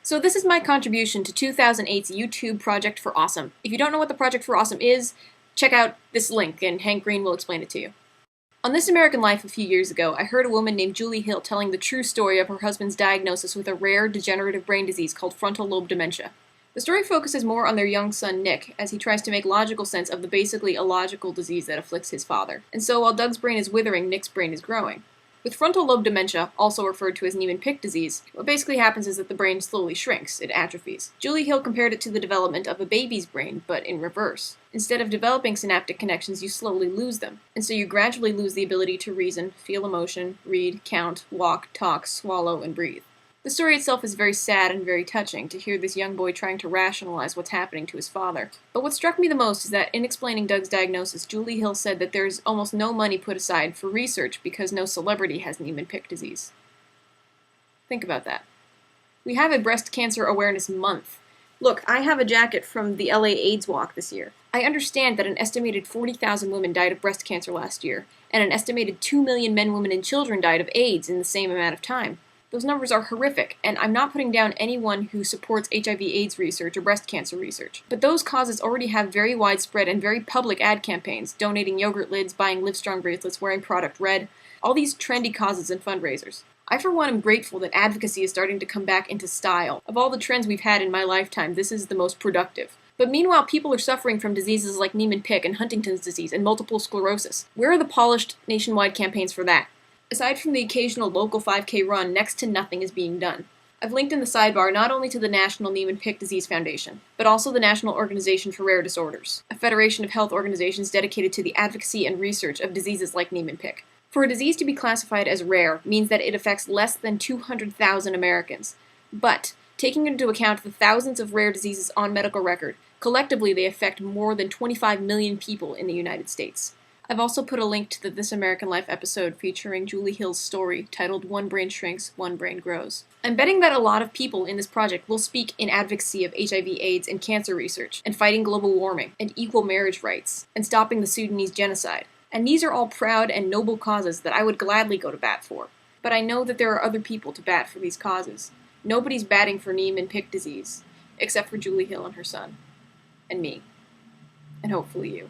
So this is my contribution to 2008's YouTube Project for Awesome. If you don't know what the Project for Awesome is, check out this link and Hank Green will explain it to you. On This American Life a few years ago, I heard a woman named Julie Hill telling the true story of her husband's diagnosis with a rare degenerative brain disease called frontal lobe dementia. The story focuses more on their young son Nick, as he tries to make logical sense of the basically illogical disease that afflicts his father. And so while Doug's brain is withering, Nick's brain is growing. With frontal lobe dementia, also referred to as Niemann-Pick disease, what basically happens is that the brain slowly shrinks, it atrophies. Julie Hill compared it to the development of a baby's brain, but in reverse. Instead of developing synaptic connections, you slowly lose them. And so you gradually lose the ability to reason, feel emotion, read, count, walk, talk, swallow, and breathe. The story itself is very sad and very touching to hear this young boy trying to rationalize what's happening to his father. But what struck me the most is that in explaining Doug's diagnosis, Julie Hill said that there's almost no money put aside for research because no celebrity has Niemann-Pick disease. Think about that. We have a Breast Cancer Awareness Month. Look, I have a jacket from the LA AIDS Walk this year. I understand that an estimated 40,000 women died of breast cancer last year, and an estimated 2 million men, women, and children died of AIDS in the same amount of time. Those numbers are horrific, and I'm not putting down anyone who supports HIV/AIDS research or breast cancer research. But those causes already have very widespread and very public ad campaigns, donating yogurt lids, buying Livestrong bracelets, wearing product red, all these trendy causes and fundraisers. I, for one, am grateful that advocacy is starting to come back into style. Of all the trends we've had in my lifetime, this is the most productive. But meanwhile, people are suffering from diseases like Niemann-Pick and Huntington's disease and multiple sclerosis. Where are the polished nationwide campaigns for that? Aside from the occasional local 5K run, next to nothing is being done. I've linked in the sidebar not only to the National Niemann-Pick Disease Foundation, but also the National Organization for Rare Disorders, a federation of health organizations dedicated to the advocacy and research of diseases like Niemann-Pick. For a disease to be classified as rare means that it affects less than 200,000 Americans. But, taking into account the thousands of rare diseases on medical record, collectively they affect more than 25 million people in the United States. I've also put a link to the This American Life episode featuring Julie Hill's story titled One Brain Shrinks, One Brain Grows. I'm betting that a lot of people in this project will speak in advocacy of HIV/AIDS and cancer research, and fighting global warming, and equal marriage rights, and stopping the Sudanese genocide. And these are all proud and noble causes that I would gladly go to bat for. But I know that there are other people to bat for these causes. Nobody's batting for Niemann-Pick disease, except for Julie Hill and her son. And me. And hopefully you.